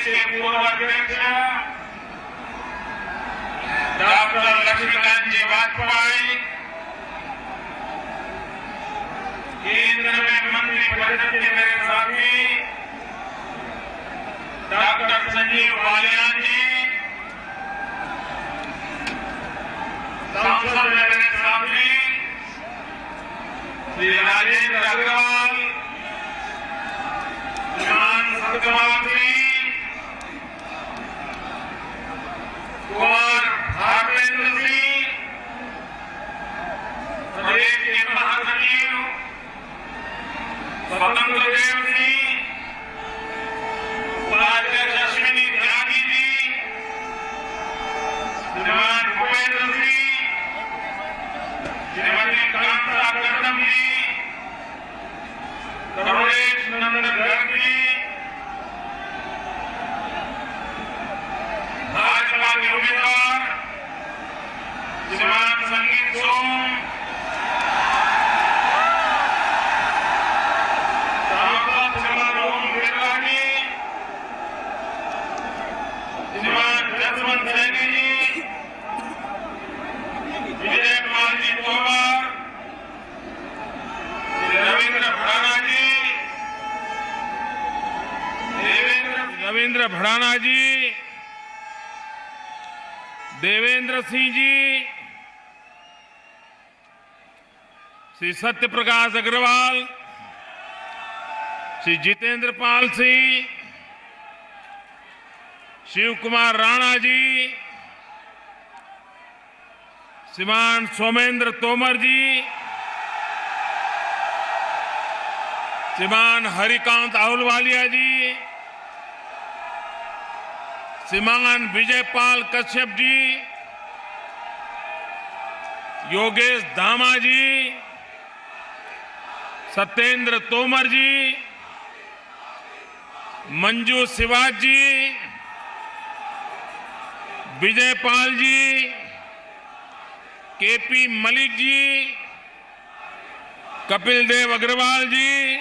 प्रदेश के पूर्व अध्यक्ष डॉक्टर लक्ष्मीकांत जी वाजपेयी, केंद्र में मंत्री परिषद के मेरे साथी डॉक्टर संजीव बालियान जी, संसद में मेरे साथी श्री राजेंद्र अग्रवाल, श्रीमान सत्यपाल सिंह, कुमार भागवेंद्र सिंह, प्रदेश के महासचिव स्वतंत्र देव सिंह, उपाध्यक्ष अश्विनी त्यागी जी, श्रीमान भूपेंद्र सिंह, श्रीमती कांता कर्दम जी, कमलेश नंदन गर्ग जी, भाजपा के उम्मीदवार श्रीमान संगीत सोम, सांसद श्रीमान ओम बिरला जी, श्रीमान जसवंत सैनी जी, विजय पाल जी तोमर, रविंद्र भड़ाना जी, देवेंद्र सिंह जी, श्री सत्य प्रकाश अग्रवाल, श्री जितेंद्र पाल सिंह, शिव कुमार राणा जी, श्रीमान सोमेंद्र तोमर जी, श्रीमान हरिकांत आहलुवालिया जी, श्रीमान विजयपाल कश्यप जी, योगेश धामा जी, सत्येंद्र तोमर जी, मंजू शिवाज जी, विजयपाल जी, केपी मलिक जी, कपिल देव अग्रवाल जी,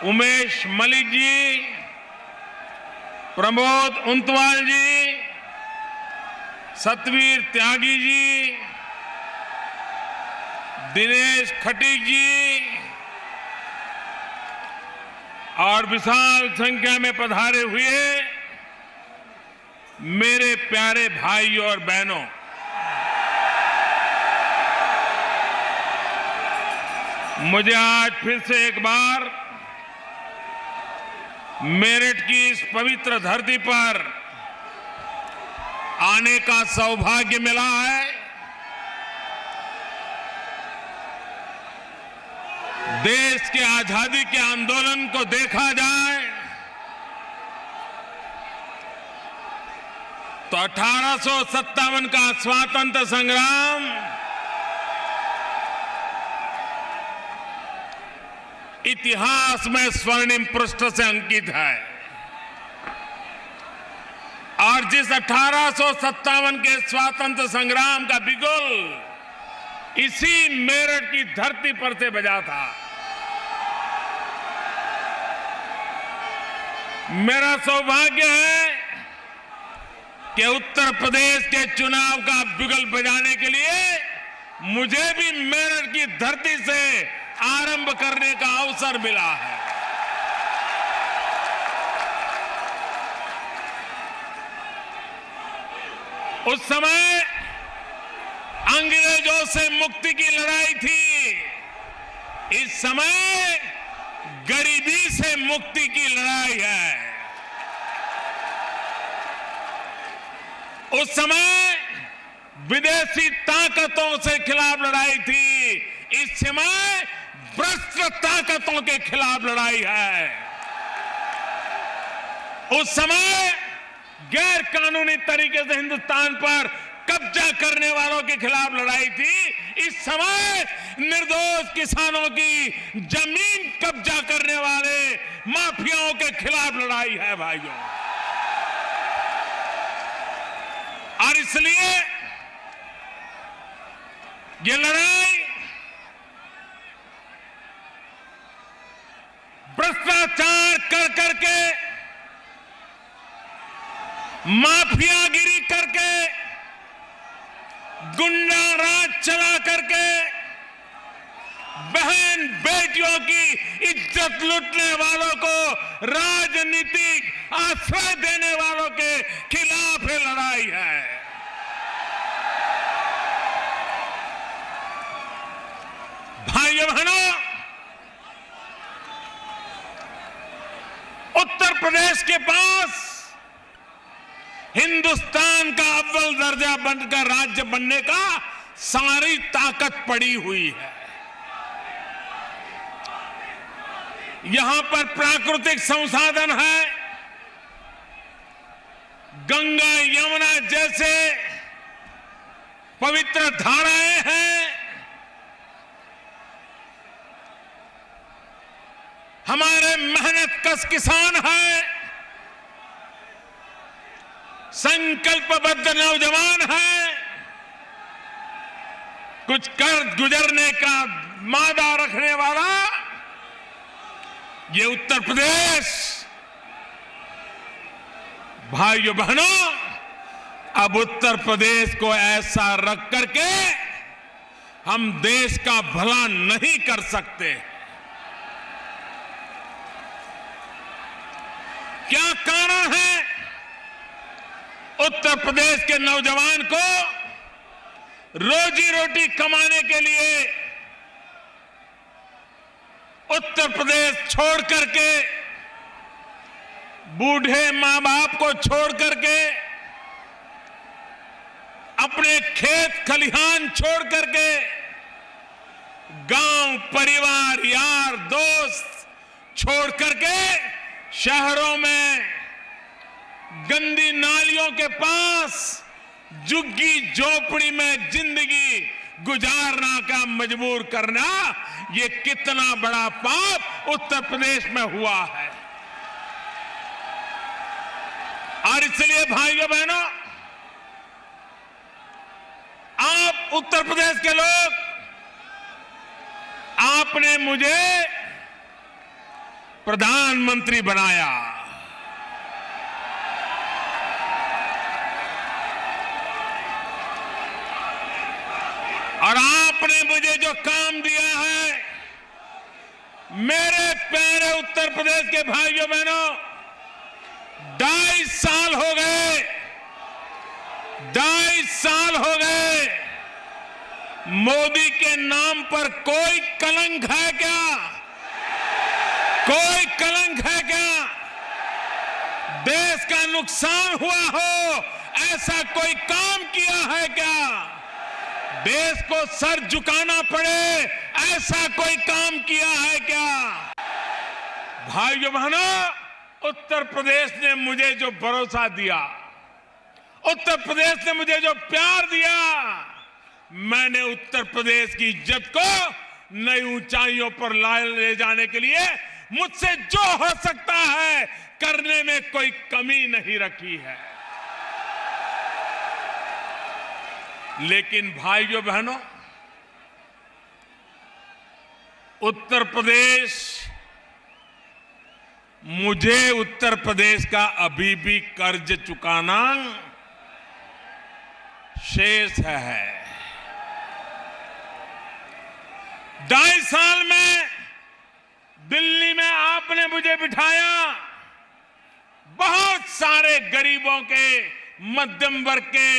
उमेश मलिक जी, प्रमोद उंतवाल जी, सतवीर त्यागी जी, दिनेश खटीक जी और विशाल संख्या में पधारे हुए मेरे प्यारे भाई और बहनों, मुझे आज फिर से एक बार मेरठ की इस पवित्र धरती पर आने का सौभाग्य मिला है। देश के आजादी के आंदोलन को देखा जाए तो 1857 का स्वातंत्र्य संग्राम इतिहास में स्वर्णिम पृष्ठ से अंकित है और जिस 1857 के स्वातंत्र्य संग्राम का बिगुल इसी मेरठ की धरती पर से बजा था। मेरा सौभाग्य है कि उत्तर प्रदेश के चुनाव का बिगुल बजाने के लिए मुझे भी मेरठ की धरती से आरंभ करने का अवसर मिला है। उस समय अंग्रेजों से मुक्ति की लड़ाई थी, इस समय गरीबी से मुक्ति की लड़ाई है। उस समय विदेशी ताकतों से खिलाफ लड़ाई थी, इस समय भ्रष्ट ताकतों के खिलाफ लड़ाई है। उस समय गैर कानूनी तरीके से हिंदुस्तान पर कब्जा करने वालों के खिलाफ लड़ाई थी, इस समय निर्दोष किसानों की जमीन कब्जा करने वाले माफियाओं के खिलाफ लड़ाई है भाइयों। और इसलिए ये लड़ाई भ्रष्टाचार कर करके माफियागिरी करके, गुंडा राज चला करके, बहन बेटियों की इज्जत लूटने वालों को राजनीतिक आश्रय देने वालों के खिलाफ ये लड़ाई है। भाइयों बहनों, उत्तर प्रदेश के पास हिंदुस्तान का अव्वल दर्जा बनकर राज्य बनने का सारी ताकत पड़ी हुई है। यहां पर प्राकृतिक संसाधन है, गंगा यमुना जैसे पवित्र धाराएं हैं, हमारे मेहनतकश किसान हैं, संकल्पबद्ध नौजवान हैं, कुछ कर गुजरने का मादा रखने वाला ये उत्तर प्रदेश। भाइयों बहनों, अब उत्तर प्रदेश को ऐसा रख करके हम देश का भला नहीं कर सकते। क्या कारण है? उत्तर प्रदेश के नौजवान को रोजी रोटी कमाने के लिए उत्तर प्रदेश छोड़ करके, बूढ़े मां बाप को छोड़ करके, अपने खेत खलिहान छोड़ करके, गांव परिवार यार दोस्त छोड़ करके शहरों में गंदी नालियों के पास झुग्गी झोपड़ी में जिंदगी गुजारना का मजबूर करना, ये कितना बड़ा पाप उत्तर प्रदेश में हुआ है। और इसलिए भाइयों बहनों, आप उत्तर प्रदेश के लोग, आपने मुझे प्रधानमंत्री बनाया और आपने मुझे जो काम दिया है, मेरे प्यारे उत्तर प्रदेश के भाइयों बहनों, 2.5 साल हो गए, 2.5 साल हो गए, मोदी के नाम पर कोई कलंक है क्या? कोई कलंक है क्या? देश का नुकसान हुआ हो ऐसा कोई काम किया है क्या? देश को सर झुकाना पड़े ऐसा कोई काम किया है क्या? भाइयों बहनों, उत्तर प्रदेश ने मुझे जो भरोसा दिया, उत्तर प्रदेश ने मुझे जो प्यार दिया, मैंने उत्तर प्रदेश की इज्जत को नई ऊंचाइयों पर ले जाने के लिए मुझसे जो हो सकता है करने में कोई कमी नहीं रखी है। लेकिन भाइयों बहनों, उत्तर प्रदेश, मुझे उत्तर प्रदेश का अभी भी कर्ज चुकाना शेष है। 2.5 साल में दिल्ली में आपने मुझे बिठाया, बहुत सारे गरीबों के, मध्यम वर्ग के,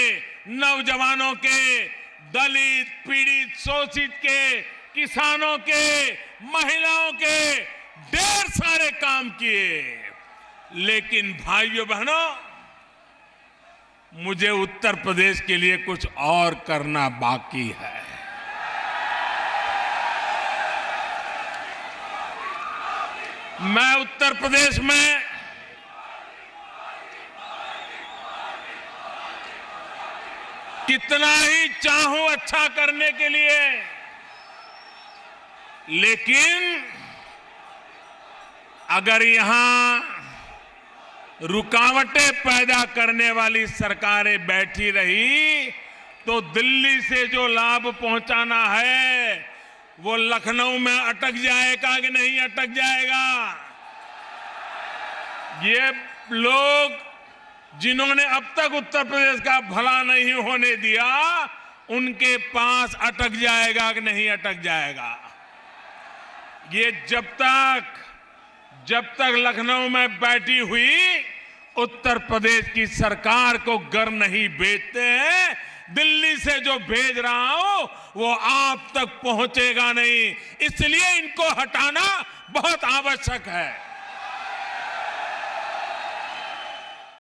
नौजवानों के, दलित पीड़ित शोषित के, किसानों के, महिलाओं के ढेर सारे काम किए। लेकिन भाइयों बहनों, मुझे उत्तर प्रदेश के लिए कुछ और करना बाकी है। मैं उत्तर प्रदेश में कितना ही चाहूं अच्छा करने के लिए, लेकिन अगर यहां रुकावटें पैदा करने वाली सरकारें बैठी रही तो दिल्ली से जो लाभ पहुंचाना है वो लखनऊ में अटक जाएगा कि नहीं अटक जाएगा? ये लोग जिन्होंने अब तक उत्तर प्रदेश का भला नहीं होने दिया, उनके पास अटक जाएगा कि नहीं अटक जाएगा। ये जब तक लखनऊ में बैठी हुई उत्तर प्रदेश की सरकार को घर नहीं भेजते हैं, दिल्ली से जो भेज रहा हूं वो आप तक पहुंचेगा नहीं। इसलिए इनको हटाना बहुत आवश्यक है।